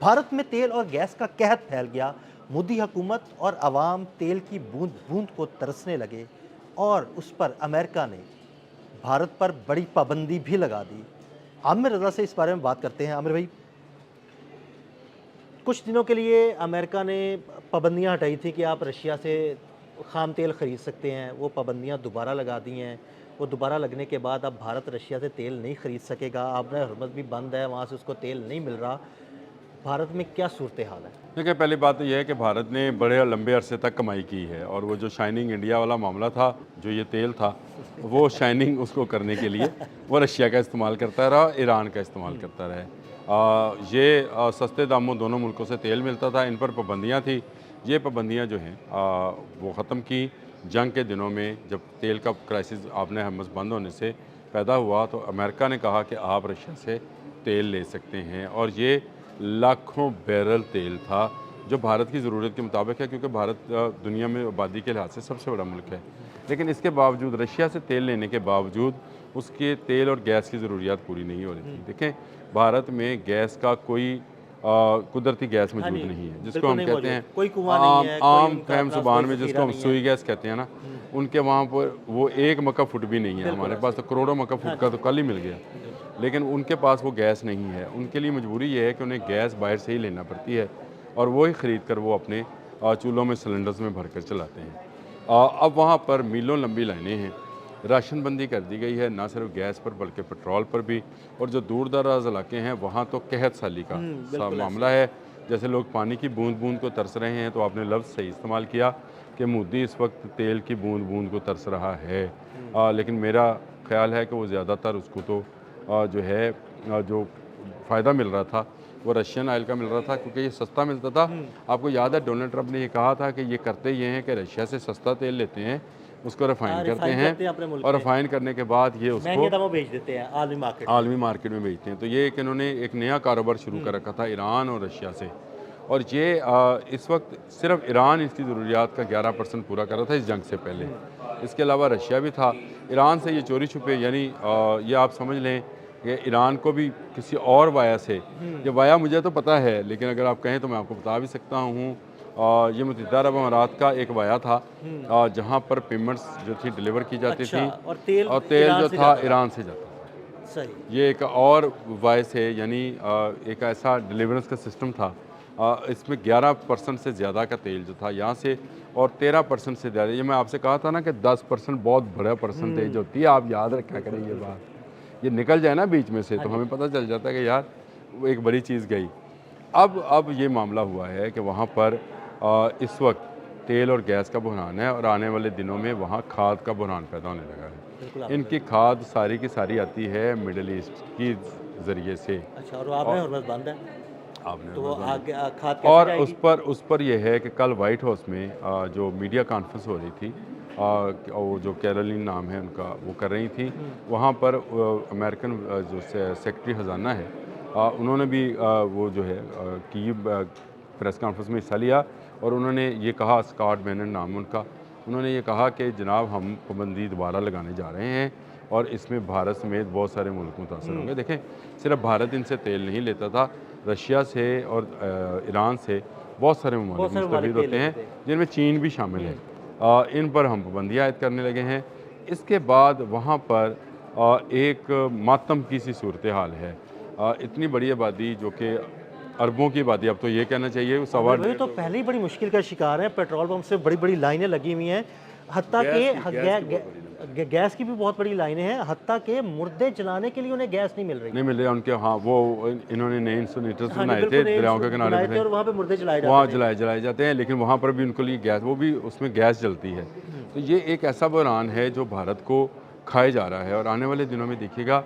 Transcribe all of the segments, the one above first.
भारत में तेल और गैस का कहर फैल गया। मोदी हुकूमत और अवाम तेल की बूंद बूंद को तरसने लगे और उस पर अमेरिका ने भारत पर बड़ी पाबंदी भी लगा दी। आमिर रजा से इस बारे में बात करते हैं। आमिर भाई, कुछ दिनों के लिए अमेरिका ने पाबंदियां हटाई थी कि आप रशिया से खाम तेल ख़रीद सकते हैं। वो पाबंदियां दोबारा लगा दी हैं। वो दोबारा लगने के बाद अब भारत रशिया से तेल नहीं ख़रीद सकेगा। आबरा हरमज़ भी बंद है, वहाँ से उसको तेल नहीं मिल रहा। भारत में क्या सूरत हाल है? देखिए, पहली बात तो यह है कि भारत ने बड़े लंबे अरसे तक कमाई की है और वो जो शाइनिंग इंडिया वाला मामला था, जो ये तेल था, वो शाइनिंग उसको करने के लिए वो रशिया का इस्तेमाल करता रहा, ईरान का इस्तेमाल करता रहा। सस्ते दामों दोनों मुल्कों से तेल मिलता था, इन पर पाबंदियाँ थी। ये पाबंदियाँ जो हैं वो ख़त्म की जंग के दिनों में, जब तेल का क्राइसिस आपने हमस बंद होने से पैदा हुआ, तो अमेरिका ने कहा कि आप रशिया से तेल ले सकते हैं और ये लाखों बैरल तेल था जो भारत की ज़रूरत के मुताबिक है, क्योंकि भारत दुनिया में आबादी के लिहाज से सबसे बड़ा मुल्क है। लेकिन इसके बावजूद रशिया से तेल लेने के बावजूद उसके तेल और गैस की ज़रूरियात पूरी नहीं हो रही थी। देखें, भारत में गैस का कोई कुदरती गैस हाँ मौजूद जी, नहीं है, जिसको बिल्कुल हम नहीं कहते मौजूद। हैं कोई कुआँ नहीं है, कोई आम उनका फहम अपना कोई ज़ुबान में जिसको ज़ख़ीरा हम नहीं है। सुई गैस कहते हैं ना, उनके वहाँ पर वो एक मक्का फुट भी नहीं है। बिल्कुल। हमारे पास तो करोड़ों मक्का हाँ फुट का तो जी, कल ही मिल गया, लेकिन उनके पास वो गैस नहीं है। उनके लिए मजबूरी ये है कि उन्हें गैस बाहर से ही लेना पड़ती है और वो ही ख़रीद कर वो अपने चूल्हों में सिलेंडर्स में भर कर चलाते हैं। अब वहाँ पर मीलों लंबी लाइनें हैं। राशन बंदी कर दी गई है, ना सिर्फ गैस पर बल्कि पेट्रोल पर भी। और जो दूर दराज इलाके हैं वहाँ तो कहत साली का बिल्कुल ऐसे मामला ही। है। जैसे लोग पानी की बूंद बूंद को तरस रहे हैं, तो आपने लफ्ज़ सही इस्तेमाल किया कि मोदी इस वक्त तेल की बूंद बूंद को तरस रहा है। लेकिन मेरा ख्याल है कि वो ज़्यादातर उसको तो जो है जो फ़ायदा मिल रहा था वो रशियन ऑयल का मिल रहा था, क्योंकि ये सस्ता मिलता था। आपको याद है डोनाल्ड ट्रंप ने ये कहा था कि ये करते ये हैं कि रशिया से सस्ता तेल लेते हैं, उसको रिफ़ाइन करते रिफाइन हैं करते हैं अपने मुल्क और में, रिफ़ाइन करने के बाद ये महंगे उसको दामों बेच देते हैं आलमी मार्केट में। आलमी मार्केट में बेचते हैं। तो ये एक इन्होंने एक नया कारोबार शुरू कर रखा था ईरान और रशिया से। और ये इस वक्त सिर्फ ईरान इसकी ज़रूरियात का 11% पूरा कर रहा था इस जंग से पहले। इसके अलावा रशिया भी था। ईरान से ये चोरी छुपे, यानी ये आप समझ लें कि ईरान को भी किसी और वाया से, ये वाया मुझे तो पता है, लेकिन अगर आप कहें तो मैं आपको बता भी सकता हूँ। ये मुत्तहिदा अरब अमारात का एक वाया था जहाँ पर पेमेंट्स जो थी डिलीवर की जाती अच्छा, थी और तेल और तेल ईरान जो से था जाता था। ईरान से जाता था। सही। ये एक और वॉइस है, यानी एक ऐसा डिलीवरेंस का सिस्टम था। इसमें 11% से ज़्यादा का तेल जो था यहाँ से, और 13% से ज़्यादा, ये मैं आपसे कहा था ना कि 10% बहुत बड़ा परसेंटेज होती है। आप याद रखा करें ये बात, ये निकल जाए ना बीच में से हाँ तो जी। हमें पता चल जाता है कि यार वो एक बड़ी चीज़ गई। अब ये मामला हुआ है कि वहाँ पर इस वक्त तेल और गैस का बहरान है और आने वाले दिनों में वहाँ खाद का बहरान पैदा होने लगा बिल्कुल है। आपने इनकी बिल्कुल। खाद सारी की सारी आती है मिडल ईस्ट की ज़रिए से। अच्छा, और आपने और हरमज़ बंद है, आपने तो वो अमेज़न आगे खाद कैसे और उस जाएगी? पर उस पर यह है कि कल वाइट हाउस में जो मीडिया कॉन्फ्रेंस हो रही थी, वो जो कैरोलिन नाम है उनका, वो कर रही थी। वहाँ पर अमेरिकन जो सेक्रेटरी ख़जाना है, उन्होंने भी वो जो है की प्रेस कॉन्फ्रेंस में हिस्सा लिया और उन्होंने ये कहा, स्कॉट बेनेट नाम है उनका, उन्होंने ये कहा कि जनाब हम पाबंदी दोबारा लगाने जा रहे हैं और इसमें भारत समेत बहुत सारे मुल्क मुतासर होंगे। देखें, सिर्फ भारत इनसे तेल नहीं लेता था, रशिया से और ईरान से बहुत सारे बहुत ममालिक सारे ममालिक मुस्तफ़ीद तेल होते लेते हैं, थे। जिनमें चीन भी शामिल है। इन पर हम पाबंदियाँ आयद करने लगे हैं। इसके बाद वहाँ पर एक मातम की सी सूरत हाल है। इतनी बड़ी आबादी, जो कि अरबों की आबादी, अब तो ये कहना चाहिए सवा आमिर भाई तो पहले ही बड़ी मुश्किल का शिकार है। पेट्रोल पंप से बड़ी-बड़ी लाइनें लगी हुई हैं। हत्ता के गैस की भी बहुत बड़ी लाइनें हैं। हत्ता के मुर्दे जलाने के लिए उन्हें गैस नहीं मिल रही। नहीं मिल रहे उनके। हाँ, वो इन्होंने नए इंसोनेटर्स हाँ जी, बनाए थे बिल्कुल नए दरियाओं के किनारे बनाए पे थे थे, और वहाँ पे मुर्दे जलाए वहाँ जाते थे। जलाए जाते हैं, लेकिन वहाँ पर भी उनको लिए गैस, वो भी उसमें गैस जलती है। तो ये एक ऐसा बहरान है जो भारत को खाए जा रहा है और आने वाले दिनों में देखिएगा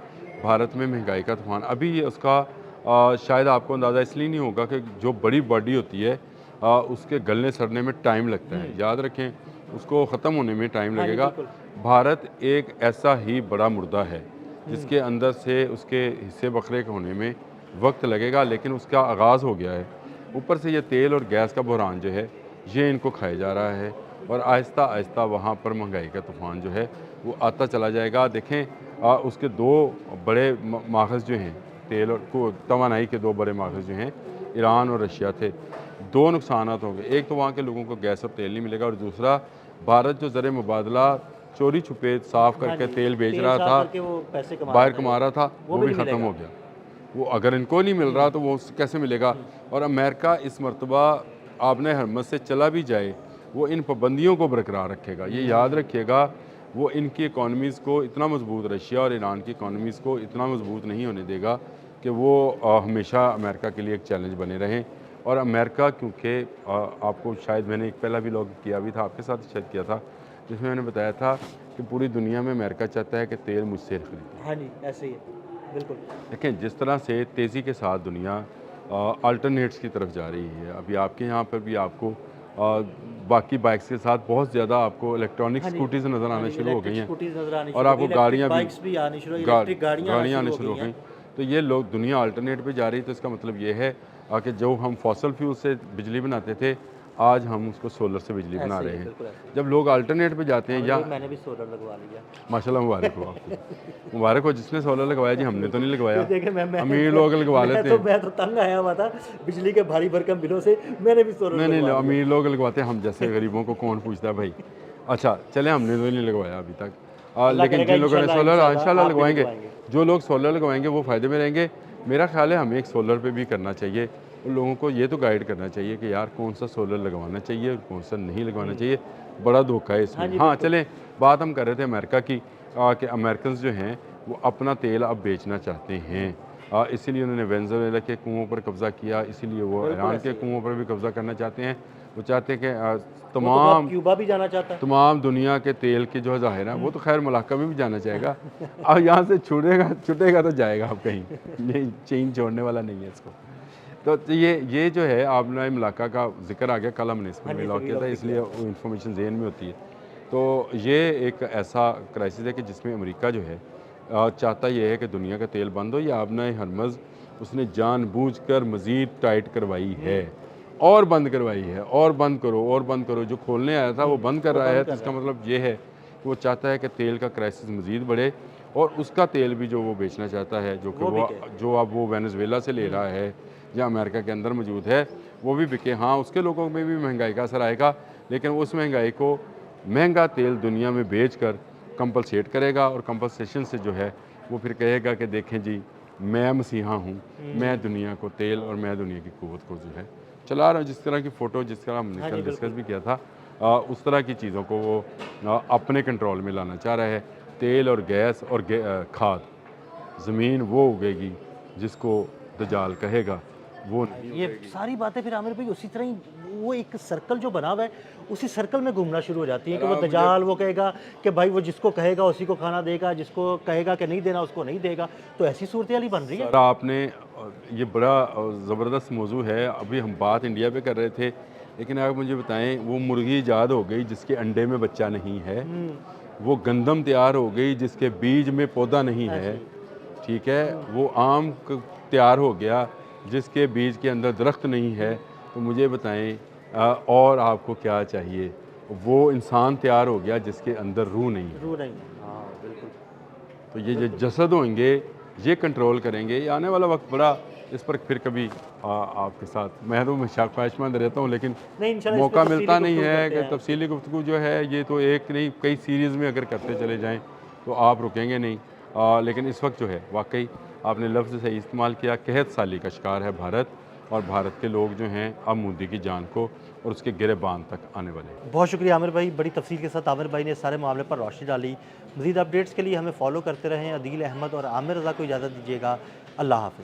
भारत में महंगाई का तूफान। अभी ये उसका शायद आपको अंदाज़ा इसलिए नहीं होगा कि जो बड़ी बॉडी होती है उसके गलने सड़ने में टाइम लगता है। याद रखें, उसको ख़त्म होने में टाइम हाँ जी, लगेगा। बिल्कुल। भारत एक ऐसा ही बड़ा मुर्दा है जिसके अंदर से उसके हिस्से बकरे के होने में वक्त लगेगा, लेकिन उसका आगाज़ हो गया है। ऊपर से ये तेल और गैस का बहरान जो है, ये इनको खाए जा रहा है और आहिस्ता आहिस्ता वहाँ पर महंगाई का तूफ़ान जो है वो आता चला जाएगा। देखें, उसके दो बड़े माखज़ जो हैं, तेल और तवानाई के दो बड़े माखज़ जो हैं, ईरान और रशिया थे, दो नुकसानात होंगे। एक तो वहाँ के लोगों को गैस और तेल नहीं मिलेगा, और दूसरा भारत जो ज़र मुबादला चोरी छुपे साफ़ करके तेल बेच रहा साफ था, करके वो पैसे बाहर कमा रहा था, वो वो भी भी नहीं ख़त्म मिलेगा। हो गया। वो अगर इनको नहीं मिल रहा तो वो कैसे मिलेगा। और अमेरिका इस मरतबा आपने हरमत से चला भी जाए, वो इन पाबंदियों को बरकरार रखेगा। ये याद रखिएगा, वो इनकी इकॉनमीज़ को इतना मजबूत, रशिया और ईरान की इकॉनमीज़ को इतना मजबूत नहीं होने देगा कि वो हमेशा अमेरिका के लिए एक चैलेंज बने रहें। और अमेरिका क्योंकि आपको शायद मैंने एक पहला भी लॉग किया भी था, आपके साथ शायद किया था, जिसमें मैंने बताया था कि पूरी दुनिया में अमेरिका चाहता है कि तेल मुझसे खरीदे। हाँ जी, ऐसे ही है, बिल्कुल। देखें जिस तरह से तेज़ी के साथ दुनिया अल्टरनेट्स की तरफ जा रही है, अभी आपके यहाँ पर भी आपको बाकी बाइक्स के साथ बहुत ज़्यादा आपको इलेक्ट्रॉनिक हाँ जी, स्कूटीज़ नज़र हाँ आना जी, शुरू हो गई इलेक्ट्रिक हैं, स्कूटीज नज़र आनी और शुरू हो आपको गई, गाड़ियाँ इलेक्ट्रिक भी बाइक्स भी आनी शुरू, इलेक्ट्रिक गाड़ियाँ आना आने शुरू शुरू हो हो गई गई। हैं। तो ये लोग दुनिया अल्टरनेट पे जा रही है, तो इसका मतलब ये है कि जो हम फॉसल फ्यूल से बिजली बनाते थे, आज हम उसको सोलर से बिजली बना ऐसे ही रहे है, हैं। बिल्कुल ऐसे ही। जब लोग अल्टरनेट पे जाते हैं, और या भाई मैंने भी सोलर लगवा लिया। माशाल्लाह मुबारक हो आपको, मुबारक हो जिसने सोलर लगवाया जी, हमने तो नहीं लगवाया। देखिए अमीर लोग लगवा लेते हैं। मैं तो तंग आया हुआ था बिजली के भारी भरकम बिलों से, मैंने भी सोलर नहीं, लगवा लिया। अमीर लोग लगवाते हैं, हम जैसे गरीबों को कौन पूछता है भाई। अच्छा चले, हमने तो नहीं लगवाया अभी तक। अल्लाह लेकिन करेगा जिन लोगों ने इंशाल्लाह, सोलर इंशाल्लाह आप भी लगवाएंगे, लगवाएंगे। जो लोग सोलर लगवाएंगे वो फ़ायदे में रहेंगे। मेरा ख्याल है हमें एक सोलर पे भी करना चाहिए, उन लोगों को ये तो गाइड करना चाहिए कि यार कौन सा सोलर लगवाना चाहिए और कौन सा नहीं लगवाना चाहिए। बड़ा धोखा है इसमें। हाँ चलें, बात हम कर रहे थे अमेरिका की, कि अमेरिकन जो हैं वो अपना तेल अब बेचना चाहते हैं। इसीलिए उन्होंने वेनेजुएला के कुओं पर कब्ज़ा किया, इसीलिए वो ईरान के कुओं पर भी कब्ज़ा करना चाहते हैं। वो चाहते हैं कि वो तो अब तमाम क्यूबा भी जाना चाहता है। तमाम दुनिया के तेल के जो ज़ाहिर है, वो तो खैर मलाका में भी जाना चाहेगा। अब यहाँ से छूटेगा तो जाएगा अब कहीं, ये चीन छोड़ने वाला नहीं है इसको। तो ये जो है, आपने मलाका का जिक्र आ गया, कल हमने इस पर भी लॉक किया था, इसलिए वो इन्फॉर्मेशन ज़हन में होती है। तो ये एक ऐसा क्राइसिस है कि जिसमें अमेरिका जो है चाहता ये है कि दुनिया का तेल बंद हो। या आपने हरमज़ उसने जानबूझकर मज़ीद टाइट करवाई है और बंद करवाई है, और बंद करो और बंद करो। जो खोलने आया था वो बंद कर रहा है, तो इसका मतलब ये है कि वो चाहता है कि तेल का क्राइसिस मज़ीद बढ़े, और उसका तेल भी जो वो बेचना चाहता है, जो कि जो अब वो वेनेजुएला से ले रहा है या अमेरिका के अंदर मौजूद है, वो भी बिके। हाँ, उसके लोगों में भी महंगाई का असर आएगा, लेकिन उस महंगाई को महंगा तेल दुनिया में बेच कर कंपलसेट करेगा, और कंपलसेशन से जो है वो फिर कहेगा कि देखें जी, मैं मसीहा हूँ, मैं दुनिया को तेल और मैं दुनिया की क़ुव्वत को जो है चला रहा हूँ। जिस तरह की फ़ोटो, जिस तरह हमने कल डिस्कस भी किया था, उस तरह की चीज़ों को वो अपने कंट्रोल में लाना चाह रहा है। तेल और गैस और खाद, ज़मीन वो उगेगी जिसको दजाल कहेगा, वो नहीं। ये सारी बातें फिर आमिर भाई उसी तरह ही, वो एक सर्कल जो बना हुआ है, उसी सर्कल में घूमना शुरू हो जाती है कि वो दजाल वो कहेगा कि भाई वो जिसको कहेगा उसी को खाना देगा, जिसको कहेगा कि नहीं देना उसको नहीं देगा। तो ऐसी सूरत हाल ही बन रही है। सर आपने, ये बड़ा ज़बरदस्त मौजू है। अभी हम बात इंडिया पे कर रहे थे, लेकिन आप मुझे बताएं, वो मुर्गी ईजाद हो गई जिसके अंडे में बच्चा नहीं है, वो गंदम तैयार हो गई जिसके बीज में पौधा नहीं है, ठीक है, वो आम तैयार हो गया जिसके बीज के अंदर दरख्त नहीं है। तो मुझे बताएं, और आपको क्या चाहिए। वो इंसान तैयार हो गया जिसके अंदर रूह नहीं है। रूह नहीं, हाँ बिल्कुल। तो ये जो जसद होंगे, ये कंट्रोल करेंगे। ये आने वाला वक्त बड़ा, इस पर फिर कभी आपके साथ, मैं तो ख्वाहिशमंद रहता हूँ, लेकिन मौका मिलता नहीं है कि तफसीली गुफ्तगू जो है, ये तो एक नहीं कई सीरीज़ में अगर करते चले जाएं तो आप रुकेंगे नहीं। लेकिन इस वक्त जो है, वाकई आपने लफ्ज़ सही इस्तेमाल किया, कहत साली का शिकार है भारत, और भारत के लोग जो हैं अब मोदी की जान को और उसके गिरेबान तक आने वाले हैं। बहुत शुक्रिया आमिर भाई, बड़ी तफसील के साथ आमिर भाई ने सारे मामले पर रोशनी डाली। मज़ीद अपडेट्स के लिए हमें फॉलो करते रहें। अदील अहमद और आमिर रज़ा को इजाज़त दीजिएगा। अल्लाह हाफ़िज़।